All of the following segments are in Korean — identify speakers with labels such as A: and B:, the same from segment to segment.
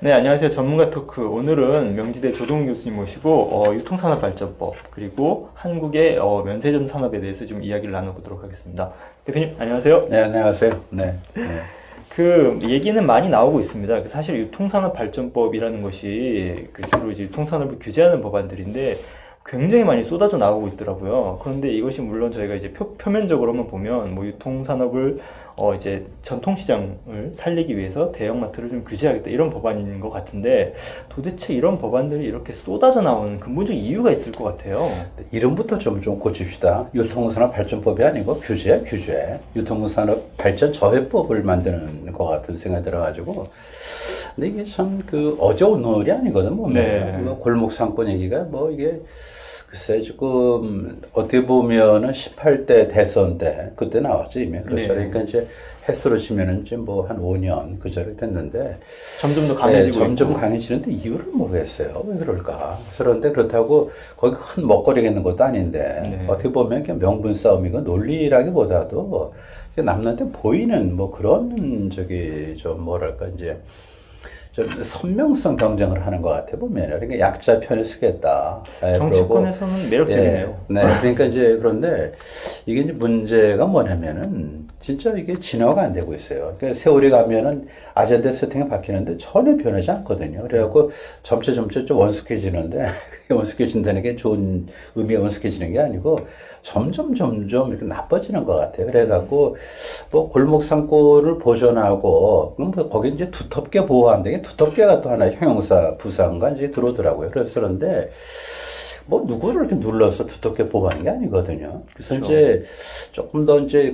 A: 네, 안녕하세요. 전문가 토크. 오늘은 명지대 조동훈 교수님 모시고 유통산업발전법 그리고 한국의 면세점 산업에 대해서 좀 이야기를 나눠보도록 하겠습니다. 대표님, 안녕하세요.
B: 네, 안녕하세요. 네.
A: 그 얘기는 많이 나오고 있습니다. 사실 유통산업발전법이라는 것이 주로 이제 유통산업을 규제하는 법안들인데 굉장히 많이 쏟아져 나오고 있더라고요. 그런데 이것이 물론 저희가 이제 표면적으로만 보면 뭐 유통산업을 이제 전통시장을 살리기 위해서 대형마트를 좀 규제하겠다 이런 법안인 것 같은데 도대체 이런 법안들이 이렇게 쏟아져 나오는 근본적 이유가 있을 것 같아요.
B: 이름부터 좀 고칩시다. 유통산업 발전법이 아니고 규제. 유통산업 발전 저해법을 만드는 것 같은 생각이 들어가지고. 근데 이게 참 어려운 놀이 아니거든, 뭐.
A: 네.
B: 골목 상권 얘기가 뭐 이게 글쎄 조금 어떻게 보면은 18대 대선 때 그때 나왔죠 이미. 그렇죠.
A: 네.
B: 그러니까 이제 횟수로 치면은 지금 뭐 한 5년 그 전에 됐는데
A: 점점 더 강해지고
B: 점점
A: 있고.
B: 강해지는데 이유를 모르겠어요. 왜 그럴까? 그런데 그렇다고 거기 큰 먹거리가 있는 것도 아닌데
A: 네.
B: 어떻게 보면 그냥 명분 싸움이고 논리라기보다도 남한테 보이는 뭐 그런 좀 뭐랄까 이제 좀 선명성 경쟁을 하는 것 같아 보면 그러니까 약자 편을 쓰겠다.
A: 정치권에서는 매력적이네요.
B: 네, 그러니까 이제 그런데 이게 이제 문제가 뭐냐면은 진짜 이게 진화가 안 되고 있어요. 그러니까 세월이 가면은 아젠다 세팅이 바뀌는데 전혀 변하지 않거든요. 그래갖고 점차 좀 원숙해지는데 원숙해진다는 게 좋은 의미의 원숙해지는 게 아니고 점점 이렇게 나빠지는 것 같아요. 그래갖고 뭐 골목 상권을 보존하고 그럼 뭐 거기 이제 두텁게 보호한다. 이게 두텁게가 또 하나 형용사 부사가 이제 들어오더라고요. 그런데 뭐 누구를 이렇게 눌러서 두텁게 보호하는 게 아니거든요. 그래서
A: 그렇죠.
B: 이제 조금 더 이제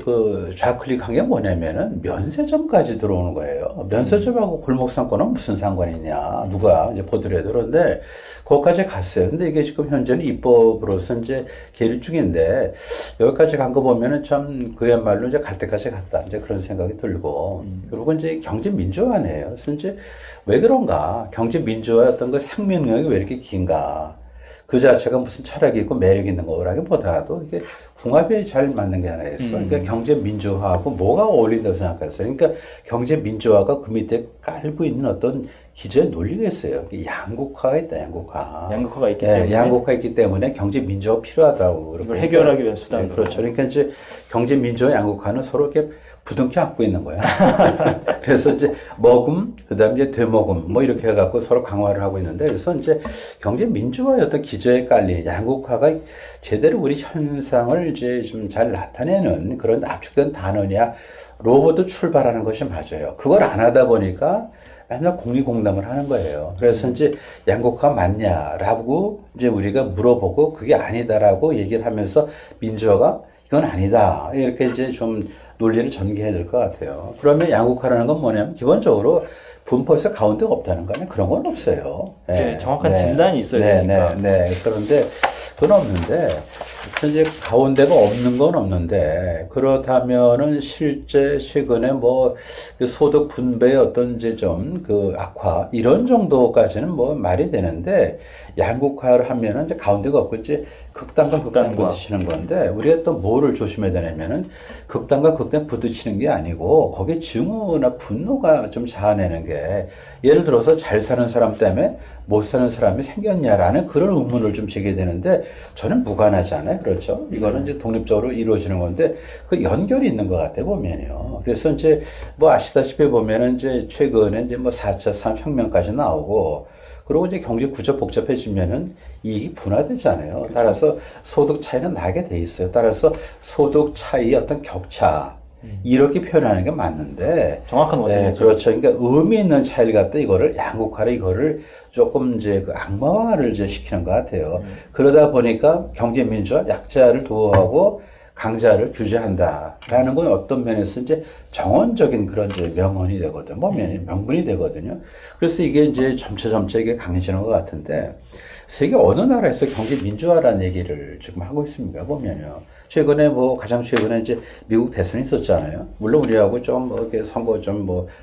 B: 좌클릭한 게 뭐냐면은 면세점까지 들어오는 거예요. 면세점하고 골목 상권은 무슨 상관이냐 누가 이제 보더라도. 그런데 거기까지 갔어요. 근데 이게 지금 현재는 입법으로서 이제 계류 중인데 여기까지 간 거 보면은 참 그야말로 이제 갈 때까지 갔다 이제 그런 생각이 들고 그리고 이제 경제 민주화네요. 그래서 이제 왜 그런가? 경제 민주화의 어떤 그 생명력이 왜 이렇게 긴가? 그 자체가 무슨 철학이 있고 매력이 있는 거라기보다도 이게 궁합이 잘 맞는 게 하나 있어. 그러니까 경제 민주화하고 뭐가 어울린다고 생각했어요. 그러니까 경제 민주화가 그 밑에 깔고 있는 어떤 기저의 논리가 있어요. 양극화가 있다, 양극화.
A: 양극화가 있기 때문에.
B: 양극화가 있기 때문에 경제 민주화가 필요하다고.
A: 이걸 해결하기 위한 수단.
B: 네, 그렇죠. 그러니까 이제 경제 민주화 양극화는 서로 이렇게 부둥켜 안고 있는 거야. 그래서 이제 먹음, 그 다음에 이제 되먹음, 뭐 이렇게 해갖고 서로 강화를 하고 있는데, 그래서 이제 경제 민주화의 어떤 기저에 깔린 양극화가 제대로 우리 현상을 이제 좀 잘 나타내는 그런 압축된 단어냐, 로봇도 출발하는 것이 맞아요. 그걸 안 하다 보니까 맨날 공리공담을 하는 거예요. 그래서 이제 양극화 맞냐라고 이제 우리가 물어보고 그게 아니다라고 얘기를 하면서 민주화가 이건 아니다. 이렇게 이제 좀 논리를 전개해야 될 것 같아요. 그러면 양극화라는 건 뭐냐면 기본적으로 분포에서 가운데가 없다는 거 아니에요? 그런 건 없어요.
A: 네, 정확한 진단이 있어야 되니까.
B: 그런데 그건 없는데 이제 가운데가 없는 건 없는데 그렇다면은 실제 최근에 뭐 소득 분배의 어떤 이제 좀 악화 이런 정도까지는 뭐 말이 되는데 양극화를 하면은 이제 가운데가 없고 이제 극단과 극단 부딪히는 건데 우리가 또 뭐를 조심해야 되냐면은 극단과 극단 부딪히는 게 아니고 거기에 증오나 분노가 좀 자아내는 게 예를 들어서 잘 사는 사람 때문에 못 사는 사람이 생겼냐라는 그런 의문을 좀 제기해야 되는데 저는 무관하지 않아요. 그렇죠? 이거는 이제 독립적으로 이루어지는 건데 그 연결이 있는 것 같아요. 보면요. 그래서 이제 뭐 아시다시피 보면은 이제 최근에 이제 뭐 4차 산업혁명까지 나오고 그리고 이제 경제 구조 복잡해지면은 이익이 분화되잖아요. 그렇죠. 따라서 소득 차이는 나게 돼 있어요. 따라서 소득 차이의 어떤 격차. 이렇게 표현하는 게 맞는데.
A: 정확한 원리죠.
B: 네, 그렇죠. 그러니까 의미 있는 차이를 갖다 이거를 조금 이제 악마화를 이제 시키는 것 같아요. 그러다 보니까 경제 민주화 약자를 도우하고 강자를 규제한다라는 건 어떤 면에서 이제 정언적인 그런 이제 명언이 되거든요. 명분이 되거든요. 그래서 이게 이제 점차 이게 강해지는 것 같은데 세계 어느 나라에서 경제 민주화라는 얘기를 지금 하고 있습니까? 보면요. 최근에 가장 최근에 이제 미국 대선이 있었잖아요. 물론 우리하고 좀 이렇게 선거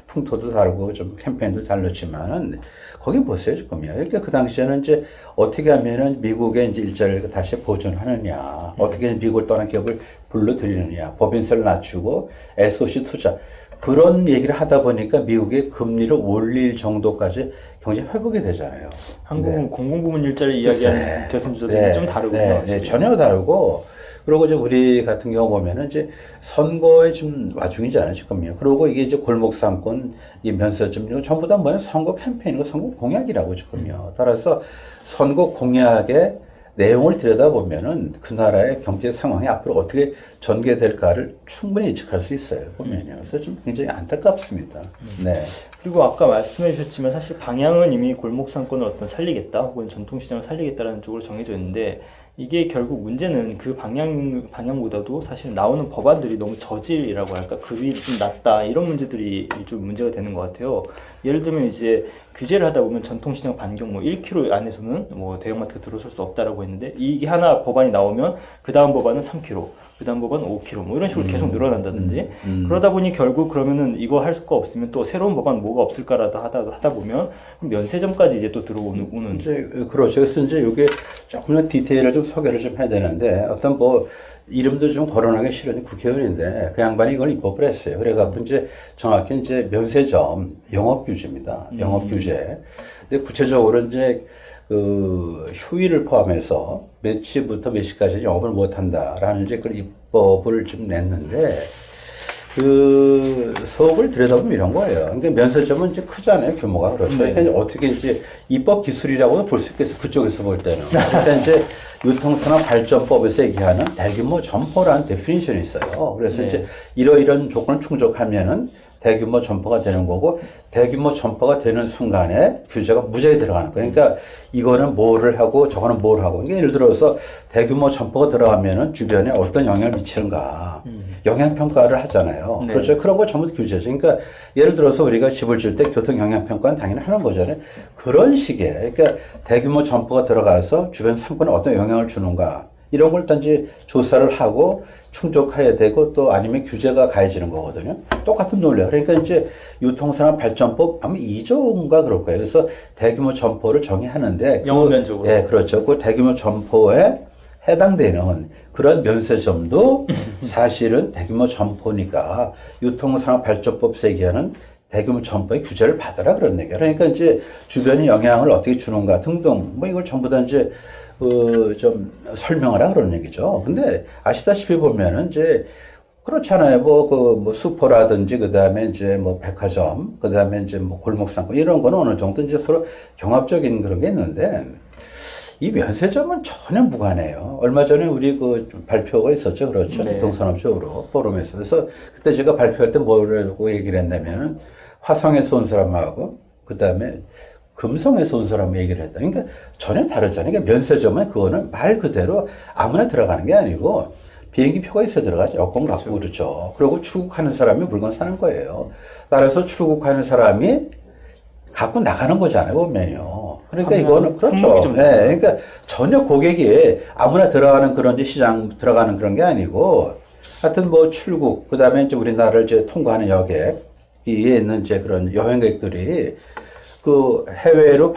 B: 풍토도 다르고 좀 캠페인도 다르지만은 거기 보세요, 지금요. 그러니까 그 당시에는 이제 어떻게 하면은 미국의 이제 일자리를 다시 보존하느냐, 어떻게 미국을 떠난 기업을 불러들이느냐, 법인세를 낮추고 SOC 투자. 그런 얘기를 하다 보니까 미국의 금리를 올릴 정도까지 경제 회복이 되잖아요.
A: 한국은 공공부문 일자리 이야기하는 대선주자들이
B: 네,
A: 좀 다르군요.
B: 네, 전혀 다르고, 그리고 이제 우리 같은 경우 보면은 이제 선거의 좀 와중이잖아요, 지금요. 그리고 이게 이제 골목상권, 이 면세점, 이거 전부 다 뭐냐, 선거 캠페인이고 선거 공약이라고 지금요. 따라서 선거 공약의 내용을 들여다보면은 그 나라의 경제 상황이 앞으로 어떻게 전개될까를 충분히 예측할 수 있어요, 보면요. 그래서 좀 굉장히 안타깝습니다. 네.
A: 그리고 아까 말씀해 주셨지만 사실 방향은 이미 골목상권을 어떤 살리겠다 혹은 전통시장을 살리겠다라는 쪽으로 정해져 있는데 이게 결국 문제는 그 방향보다도 사실 나오는 법안들이 너무 저질이라고 할까 급이 좀 낮다 이런 문제들이 좀 문제가 되는 것 같아요. 예를 들면 이제 규제를 하다 보면 전통시장 반경 뭐 1km 안에서는 뭐 대형마트가 들어설 수 없다라고 했는데 이게 하나 법안이 나오면 그 다음 법안은 3km, 그 다음 법안은 5km 뭐 이런 식으로 계속 늘어난다든지 그러다 보니 결국 그러면은 이거 할 수가 없으면 또 새로운 법안 뭐가 없을까라도 하다 보면 면세점까지 이제 또 들어오는
B: 이제 그렇죠. 그래서 이제 이게 조금 더 디테일을 좀 소개를 좀 해야 되는데 어떤 뭐 이름도 좀 거론하기 싫은 국회의원인데 그 양반이 이걸 입법을 했어요. 그래갖고 이제 정확히 이제 면세점 영업 규제입니다. 영업 규제. 근데 구체적으로 이제 그 휴일을 포함해서 몇 시부터 몇 시까지 영업을 못 한다라는 이제 그 입법을 좀 냈는데 그 서울을 들여다보면 이런 거예요. 그러니까 면세점은 이제 크잖아요, 규모가. 그렇죠.
A: 네.
B: 그러니까 어떻게 이제 입법 기술이라고도 볼 수 있겠어, 그쪽에서 볼 때는. 그러니까 이제 유통산업 발전법에서 얘기하는 대규모 점포라는 데피니션이 있어요. 그래서
A: 네.
B: 이제 이러이런 조건을 충족하면은 대규모 점포가 되는 거고, 대규모 점포가 되는 순간에 규제가 무지하게 들어가는 거예요. 그러니까 이거는 뭐를 하고 저거는 뭘 하고. 그러니까 예를 들어서 대규모 점포가 들어가면은 주변에 어떤 영향을 미치는가. 영향평가를 하잖아요.
A: 네.
B: 그렇죠. 그런 거 전부 규제죠. 그러니까 예를 들어서 우리가 집을 질 때 교통 영향평가는 당연히 하는 거잖아요. 그런 식의, 그러니까 대규모 점포가 들어가서 주변 상권에 어떤 영향을 주는가. 이런 걸 단지 조사를 하고 충족해야 되고 또 아니면 규제가 가해지는 거거든요. 똑같은 논리야. 그러니까 이제 유통산업 발전법 아마 2조인가 그럴 거예요. 그래서 대규모 점포를 정의하는데
A: 영업 면적으로.
B: 예, 그렇죠. 그 대규모 점포에 해당되는 그런 면세점도 사실은 대규모 점포니까 유통산업 발전법에서 얘기하는 대규모 점포의 규제를 받아라 그런 얘기야. 그러니까 이제 주변에 영향을 어떻게 주는가 등등 뭐 이걸 전부 다 이제 좀 설명하라 그런 얘기죠. 근데 아시다시피 보면은 이제 그렇잖아요. 뭐 슈퍼라든지 그다음에 이제 뭐 백화점, 그다음에 이제 뭐 골목상권 이런 거는 어느 정도 이제 서로 경합적인 그런 게 있는데 이 면세점은 전혀 무관해요. 얼마 전에 우리 그 발표가 있었죠. 그렇죠.
A: 네.
B: 유통산업적으로 포럼에서. 그래서 그때 제가 발표할 때 뭐라고 얘기를 했냐면은 화성에서 온 사람하고 그다음에 금성에서 온 사람 얘기를 했다. 그러니까 전혀 다르잖아요. 그러니까 면세점은 그거는 말 그대로 아무나 들어가는 게 아니고 비행기 표가 있어야 들어가죠. 여권 갖고 그렇죠. 그리고 출국하는 사람이 물건 사는 거예요. 따라서 출국하는 사람이 갖고 나가는 거잖아요. 보면요. 그러니까 이거는 그렇죠. 네, 그러니까 전혀 고객이 아무나 들어가는 그런 이제 시장 들어가는 그런 게 아니고 하여튼 뭐 출국 그다음에 이제 우리나라를 이제 통과하는 여객 위에 있는 이제 그런 여행객들이 그 해외로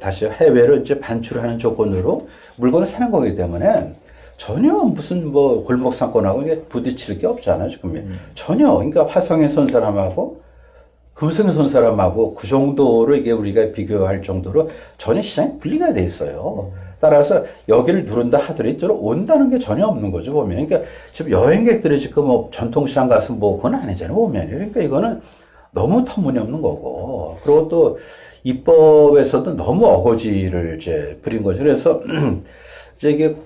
B: 다시 해외로 이제 반출하는 조건으로 물건을 사는 거기 때문에 전혀 무슨 뭐 골목상권하고 이게 부딪힐 게 없잖아요, 지금. 전혀. 그러니까 화성에서 온 사람하고 금성에서 온 사람하고 그 정도로 이게 우리가 비교할 정도로 전혀 시장이 분리가 돼 있어요. 따라서 여기를 누른다 하더라도 이쪽으로 온다는 게 전혀 없는 거죠, 보면. 그러니까 지금 여행객들이 지금 뭐 전통시장 가서 뭐 그건 아니잖아요, 보면. 그러니까 이거는 너무 터무니없는 거고. 그리고 또 입법에서도 너무 어거지를 이제 부린 거죠. 그래서 이제 이게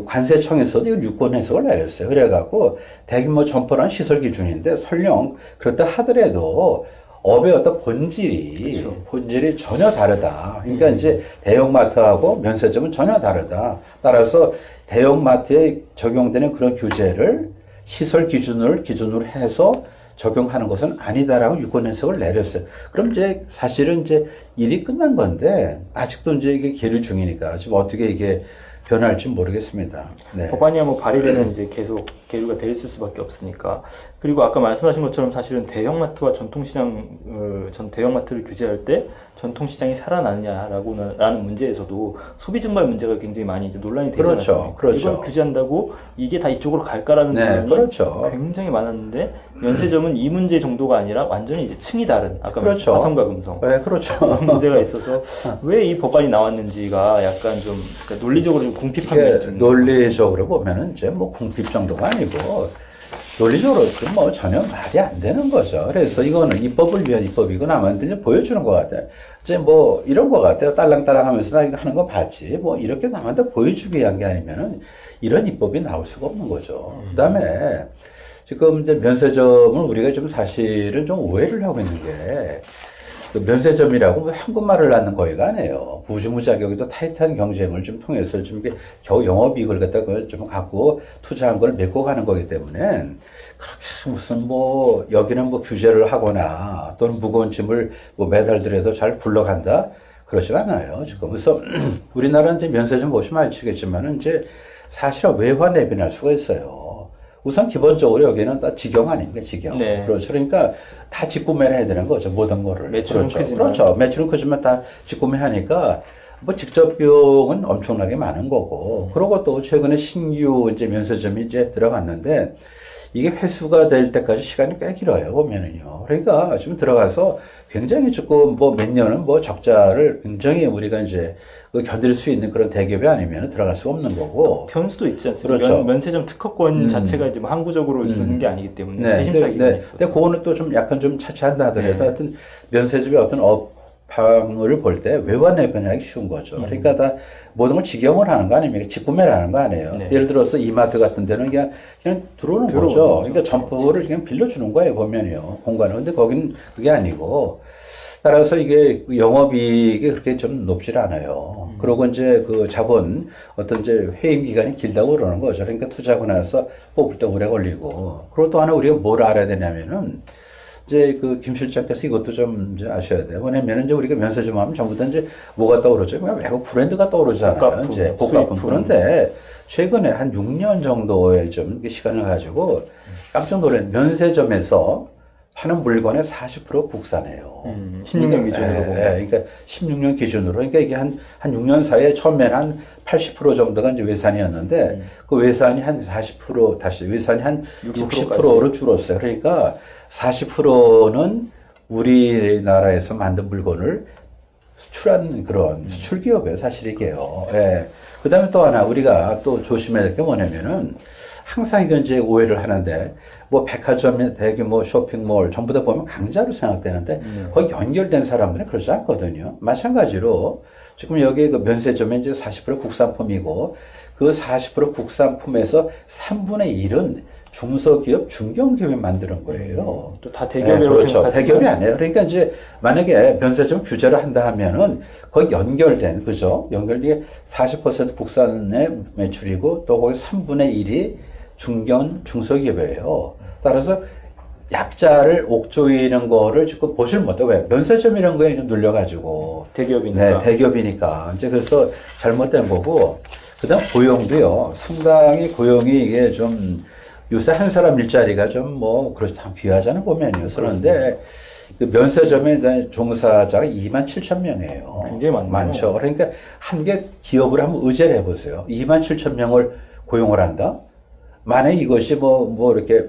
B: 관세청에서도 이걸 유권 해석을 내렸어요. 그래갖고 대규모 점포란 시설 기준인데 설령 그렇다 하더라도 업의 어떤 본질이 전혀 다르다. 그러니까 이제 대형마트하고 면세점은 전혀 다르다. 따라서 대형마트에 적용되는 그런 규제를 시설 기준으로 해서 적용하는 것은 아니다라고 유권 해석을 내렸어요. 그럼 이제 사실은 이제 일이 끝난 건데 아직도 이제 이게 계류 중이니까 지금 어떻게 이게 변할지 모르겠습니다. 네.
A: 법안이 뭐 발의되면 이제 계속 계류가 돼 있을 수밖에 없으니까. 그리고 아까 말씀하신 것처럼 사실은 대형마트와 전통시장, 대형마트를 규제할 때 전통시장이 살아나느냐라는 문제에서도 소비 증발 문제가 굉장히 많이 이제 논란이 되지
B: 그렇죠.
A: 않았습니까?
B: 그렇죠.
A: 이걸 규제한다고 이게 다 이쪽으로 갈까라는
B: 네,
A: 논란이
B: 그렇죠.
A: 굉장히 많았는데 면세점은 이 문제 정도가 아니라 완전히 이제 층이 다른 아까
B: 그렇죠.
A: 말씀 화성과 금성
B: 네, 그렇죠.
A: 그런 문제가 있어서 왜 이 법안이 나왔는지가 약간 좀 그러니까 논리적으로 좀 궁핍한 면이
B: 이게
A: 좀
B: 논리적으로 보면은 이제 뭐 궁핍 정도가 아니고 논리적으로 뭐 전혀 말이 안 되는 거죠. 그래서 이거는 입법을 위한 입법이고 남한테 이제 보여주는 것 같아요. 이제 뭐 이런 것 같아요. 딸랑딸랑 하면서 나 이거 하는 거 봤지. 뭐 이렇게 남한테 보여주기 위한 게 아니면은 이런 입법이 나올 수가 없는 거죠. 그 다음에 지금 이제 면세점을 우리가 좀 사실은 좀 오해를 하고 있는 게 그 면세점이라고 뭐 현금말을 하는 거의가 아니에요. 부주무자격이도 타이트한 경쟁을 좀 통해서 좀 이렇게 겨우 영업이익을 갖다 그걸 좀 갖고 투자한 걸 메꿔 가는 거기 때문에 그렇게 무슨 뭐 여기는 뭐 규제를 하거나 또는 무거운 짐을 뭐 매달더라도 잘 굴러간다 그러지 않아요. 지금 그래서 우리나라는 이제 면세점 보시면 아시겠지만은 이제 사실은 외화 내빈할 수가 있어요. 우선 기본적으로 여기는 다 직영 아닙니까? 직영.
A: 네.
B: 그렇죠. 그러니까 다 직구매를 해야 되는 거죠. 모든 거를.
A: 매출은
B: 그렇죠.
A: 크지만.
B: 그렇죠. 매출은 크지만 다 직구매 하니까 뭐 직접 비용은 엄청나게 많은 거고. 그리고 또 최근에 신규 이제 면세점이 이제 들어갔는데 이게 회수가 될 때까지 시간이 꽤 길어요. 보면은요. 그러니까 지금 들어가서 굉장히 조금 뭐 몇 년은 뭐 적자를 굉장히 우리가 이제 그 견딜 수 있는 그런 대기업이 아니면 들어갈 수 없는 거고.
A: 변수도 있지 않습니까?
B: 그렇죠.
A: 면세점 특허권 자체가 이제 뭐 항구적으로 주는 게 아니기 때문에 재심사 기간이 있어요.
B: 근데 그거는 또 좀 약간 좀 차치한다 하더라도
A: 네.
B: 하여튼 면세점의 어떤 업황을 볼 때 외화 내변하기 쉬운 거죠. 그러니까 다 모든 걸 직영을 하는 거 아닙니까? 직구매를 하는 거 아니에요.
A: 네.
B: 예를 들어서 이마트 같은 데는 그냥 들어오는 거죠. 그러니까 점포를 그냥 빌려주는 거예요, 보면요. 공간을. 근데 거기는 그게 아니고. 따라서 이게 영업이익이 그렇게 좀 높질 않아요. 그리고 이제 그 자본, 어떤 이제 회임 기간이 길다고 그러는 거죠. 그러니까 투자하고 나서 뽑을 때 오래 걸리고. 그리고 또 하나 우리가 뭘 알아야 되냐면은, 이제 그 김 실장께서 이것도 좀 이제 아셔야 돼요. 왜냐면 이제 우리가 면세점 하면 전부 다 이제 뭐가 떠오르죠? 그냥 외국 브랜드가 떠오르잖아요.
A: 고가품,
B: 이제 고가품.
A: 수입품.
B: 그런데 최근에 한 6년 정도의 좀 시간을 가지고 깜짝 놀란 면세점에서 파는 물건의 40% 국산이에요.
A: 16년 기준으로 보면.
B: 그러니까 16년 기준으로. 그러니까 이게 한 6년 사이에 처음에는 한 80% 정도가 이제 외산이었는데, 그 외산이 한 40% 다시, 외산이 한 60%로 줄었어요. 그러니까 40%는 우리나라에서 만든 물건을 수출한 그런 수출 기업이에요. 사실 이게요. 예. 그 다음에 또 하나 우리가 또 조심해야 될 게 뭐냐면은 항상 이건 이제 오해를 하는데, 뭐 백화점, 대규모 쇼핑몰 전부 다 보면 강자로 생각되는데 거기 연결된 사람들은 그러지 않거든요. 마찬가지로 지금 여기 그 면세점에 이제 40% 국산품이고 그 40% 국산품에서 3분의 1은 중소기업, 중견기업이 만드는 거예요.
A: 또 다 대기업이라고
B: 그렇죠.
A: 생각하시면
B: 대기업이 아니에요. 그러니까 이제 만약에 면세점 규제를 한다 하면은 거기 연결된, 그죠? 연결된 40% 국산의 매출이고 또 거기 3분의 1이 중소기업이에요. 따라서 약자를 옥조이는 거를 지금 보질 못해요. 왜? 면세점 이런 거에 좀 눌려가지고.
A: 대기업이니까.
B: 네, 대기업이니까. 이제 그래서 잘못된 거고. 그 다음 고용도요. 상당히 고용이 이게 좀 요새 한 사람 일자리가 좀 뭐, 그렇다 귀하잖아, 보면요. 그런데 그 면세점에 대한 종사자가 27,000명이에요.
A: 굉장히 많네요.
B: 많죠. 그러니까 한 개 기업을 한번 의제를 해보세요. 27,000명을 고용을 한다? 만약 이것이 뭐 이렇게,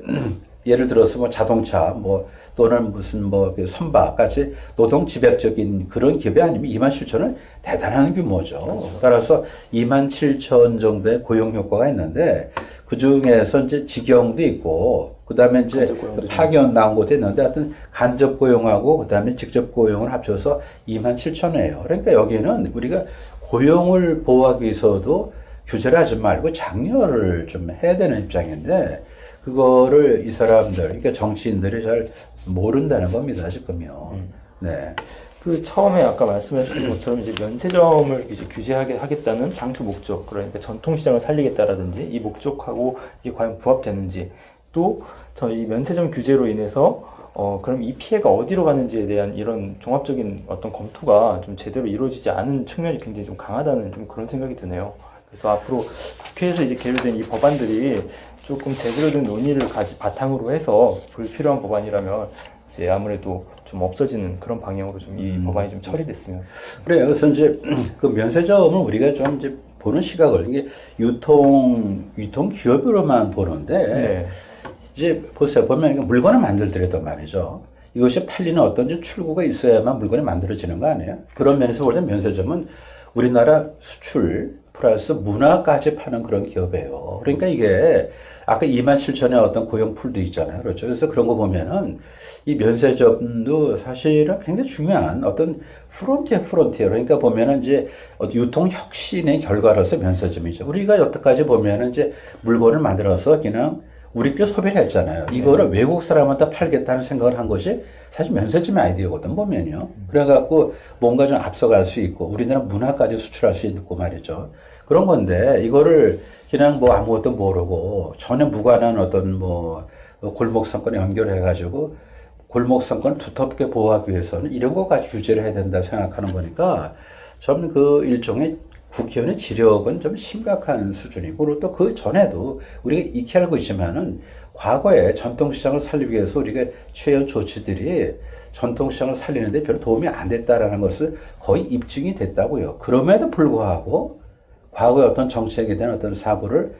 B: 예를 들어서 뭐 자동차, 뭐, 또는 무슨 뭐 선박까지 노동 집약적인 그런 기업이 아니면 27,000은 대단한 규모죠. 그렇죠. 따라서 27,000 정도의 고용 효과가 있는데, 그 중에서 이제 직영도 있고, 그 다음에 이제 파견 나온 것도 있는데, 하여튼 간접 고용하고, 그 다음에 직접 고용을 합쳐서 27,000이에요. 그러니까 여기는 우리가 고용을 보호하기 위해서도 규제를 하지 말고 장려를 좀 해야 되는 입장인데, 그거를 이 사람들, 그러니까 정치인들이 잘 모른다는 겁니다, 지금요. 네.
A: 그 처음에 아까 말씀해 주신 것처럼 이제 면세점을 이제 규제하겠다는 당초 목적, 그러니까 전통시장을 살리겠다라든지 이 목적하고 이게 과연 부합되는지, 또 이 면세점 규제로 인해서 그럼 이 피해가 어디로 가는지에 대한 이런 종합적인 어떤 검토가 좀 제대로 이루어지지 않은 측면이 굉장히 좀 강하다는 좀 그런 생각이 드네요. 그래서 앞으로 국회에서 이제 계류된 이 법안들이 조금 제대로 된 논의를 바탕으로 해서 불필요한 법안이라면 이제 아무래도 좀 없어지는 그런 방향으로 좀 이 법안이 좀 처리됐으면.
B: 그래요. 그래서 이제 그 면세점을 우리가 좀 이제 보는 시각을 이게 유통 기업으로만 보는데
A: 네.
B: 이제 보세요. 보면 이게 물건을 만들더라도 말이죠. 이것이 팔리는 어떤 이제 출구가 있어야만 물건이 만들어지는 거 아니에요? 그런 면에서 볼 때 면세점은 우리나라 수출 플러스 문화까지 파는 그런 기업이에요. 그러니까 이게 아까 27,000의 어떤 고용풀도 있잖아요. 그렇죠. 그래서 그런 거 보면은 이 면세점도 사실은 굉장히 중요한 어떤 프론티어. 그러니까 보면은 이제 유통 혁신의 결과로서 면세점이죠. 우리가 여태까지 보면은 이제 물건을 만들어서 그냥 우리끼리 소비를 했잖아요. 이거를 외국 사람한테 팔겠다는 생각을 한 것이 사실 면세점의 아이디어거든, 보면요. 그래갖고 뭔가 좀 앞서갈 수 있고, 우리나라 문화까지 수출할 수 있고 말이죠. 그런 건데, 이거를 그냥 뭐 아무것도 모르고, 전혀 무관한 어떤 뭐, 골목 상권에 연결해가지고, 골목 상권을 두텁게 보호하기 위해서는 이런 것까지 규제를 해야 된다 생각하는 거니까, 좀 그 일종의 국회의원의 지력은 좀 심각한 수준이고, 그리고 또 그 전에도 우리가 익히 알고 있지만은 과거에 전통시장을 살리기 위해서 우리가 취해온 조치들이 전통시장을 살리는데 별 도움이 안 됐다라는 것을 거의 입증이 됐다고요. 그럼에도 불구하고 과거의 어떤 정책에 대한 어떤 사고를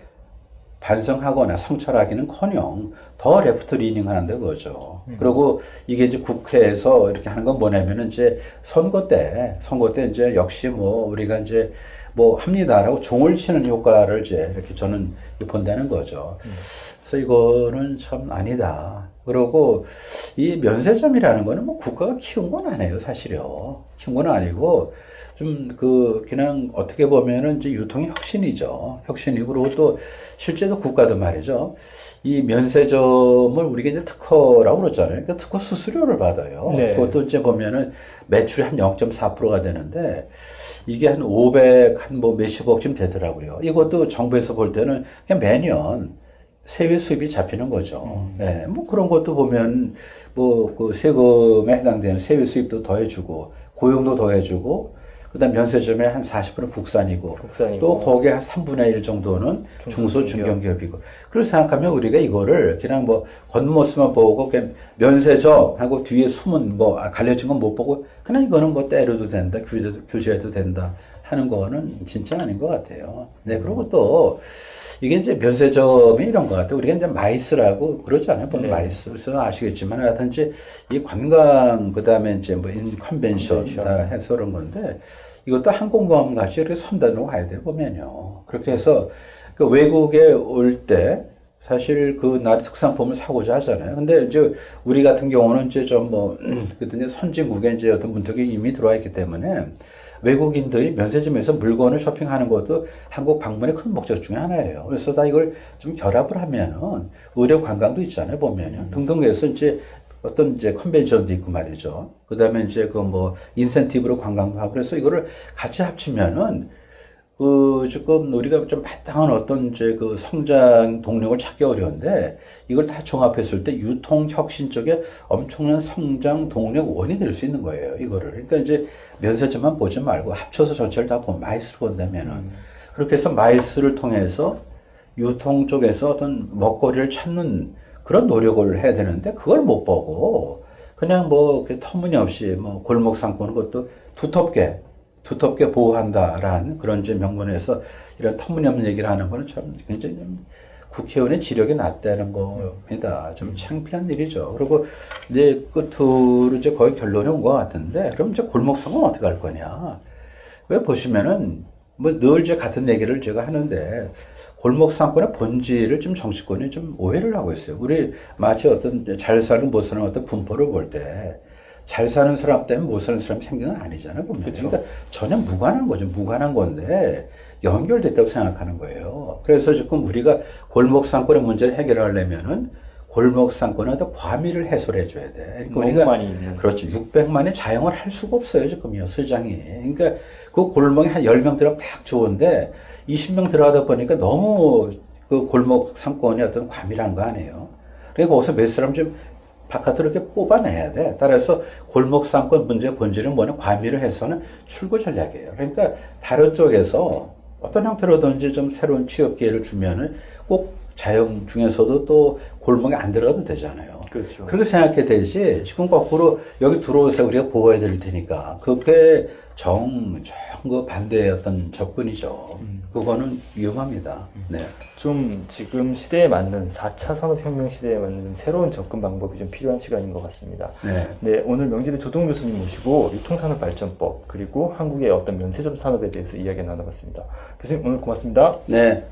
B: 반성하거나 성찰하기는커녕 더 레프트 리닝 하는데 그거죠. 그리고 이게 이제 국회에서 이렇게 하는 건 뭐냐면은 이제 선거 때 이제 역시 뭐 우리가 이제 뭐 합니다라고 종을 치는 효과를 이제 이렇게 저는 본다는 거죠. 그래서 이거는 참 아니다. 그리고 이 면세점이라는 거는 뭐 국가가 키운 건 아니에요, 사실요. 키운 건 아니고 좀 그냥 어떻게 보면은 이제 유통의 혁신이죠. 혁신이고, 그리고 또 실제로 국가도 말이죠. 이 면세점을 우리가 이제 특허라고 그러잖아요. 그러니까 특허 수수료를 받아요.
A: 네.
B: 그것도 이제 보면은 매출이 한 0.4%가 되는데 이게 한 뭐 몇십억쯤 되더라고요. 이것도 정부에서 볼 때는 그냥 매년 세외 수입이 잡히는 거죠. 네, 뭐 그런 것도 보면 뭐 그 세금에 해당되는 세외 수입도 더해주고 고용도 더해주고 그다음 면세점의 한 40%는 국산이고 또 거기에 한 3분의 1 정도는 중소중견기업이고 그렇게 생각하면 우리가 이거를 그냥 뭐 겉모습만 보고 그냥 면세점 하고 뒤에 숨은 뭐 갈려진 건 못 보고 그냥 이거는 뭐 때려도 된다 규제해도 된다 하는 거는 진짜 아닌 것 같아요. 네, 그리고 또 이게 이제 면세점이 이런 것 같아요. 우리가 이제 마이스라고 그러잖아요. 네. 마이스에서 아시겠지만 하여튼 이제 이 관광 그다음에 이제 뭐 컨벤션 다 해서 그런 건데 이것도 항공모함 같이 이렇게 선단으로 가야 돼요, 보면요. 그렇게 해서 그 외국에 올 때 사실 그 나라 특산품을 사고자 하잖아요. 근데 이제 우리 같은 경우는 이제 좀 뭐, 그때 선진국에 이제 어떤 문턱이 이미 들어와 있기 때문에 외국인들이 면세점에서 물건을 쇼핑하는 것도 한국 방문의 큰 목적 중에 하나예요. 그래서 다 이걸 좀 결합을 하면은 의료 관광도 있잖아요, 보면요. 등등 해서 이제 어떤 이제 컨벤션도 있고 말이죠. 그 다음에 이제 그 뭐 인센티브로 관광도 하고 그래서 이거를 같이 합치면은 조금 우리가 좀 마땅한 어떤 이제 그 성장 동력을 찾기 어려운데 이걸 다 종합했을 때 유통 혁신 쪽에 엄청난 성장 동력 원이 될 수 있는 거예요, 이거를. 그러니까 이제 면세점만 보지 말고 합쳐서 전체를 다 보면 마이스를 본다면은 그렇게 해서 마이스를 통해서 유통 쪽에서 어떤 먹거리를 찾는 그런 노력을 해야 되는데 그걸 못 보고 그냥 뭐 터무니없이 뭐 골목 상권은 것도 두텁게 보호한다라는 그런 이제 명분에서 이런 터무니없는 얘기를 하는 거는 참 굉장히 국회의원의 지력이 낮다는 겁니다. 좀 창피한 일이죠. 그리고 이제 끝으로 이제 거의 결론이 온 것 같은데 그럼 이제 골목 상권 어떻게 할 거냐? 왜 보시면은 뭐 늘 이제 같은 얘기를 제가 하는데 골목 상권의 본질을 좀 정치권이 좀 오해를 하고 있어요. 우리 마치 어떤 잘 사는 못 사는 어떤 분포를 볼 때 잘 사는 사람 때문에 못 사는 사람이 생긴 건 아니잖아요, 보면. 그렇죠. 그러니까 전혀 무관한 거죠. 무관한 건데 연결됐다고 생각하는 거예요. 그래서 지금 우리가 골목 상권의 문제를 해결하려면은 골목 상권은 어떤 과밀을 해소를 해줘야 돼. 그러니까 우리가
A: 많이 있는.
B: 그렇지. 600만이 자영을 할 수가 없어요, 지금요, 시장이. 그러니까 그 골목에 한 10명 들어가면 딱 좋은데 20명 들어가다 보니까 너무 그 골목 상권이 어떤 과밀한 거 아니에요. 그러니까 거기서 몇 사람 좀 바깥으로 이렇게 뽑아내야 돼. 따라서 골목 상권 문제의 본질은 뭐냐? 과밀을 해서는 출구 전략이에요. 그러니까 다른 쪽에서 어떤 형태로든지 좀 새로운 취업 기회를 주면은 꼭 자영 중에서도 또 골목에 안 들어가도 되잖아요.
A: 그렇죠.
B: 그렇게 생각해야 되지. 지금 거꾸로 여기 들어오세요. 우리가 보호해야 될 테니까. 그게 그 반대의 어떤 접근이죠. 그거는 위험합니다. 네.
A: 좀 지금 시대에 맞는 4차 산업혁명 시대에 맞는 새로운 접근 방법이 좀 필요한 시간인 것 같습니다.
B: 네.
A: 네, 오늘 명지대 조동 교수님 모시고 유통산업발전법 그리고 한국의 어떤 면세점 산업에 대해서 이야기 나눠봤습니다. 교수님 오늘 고맙습니다.
B: 네.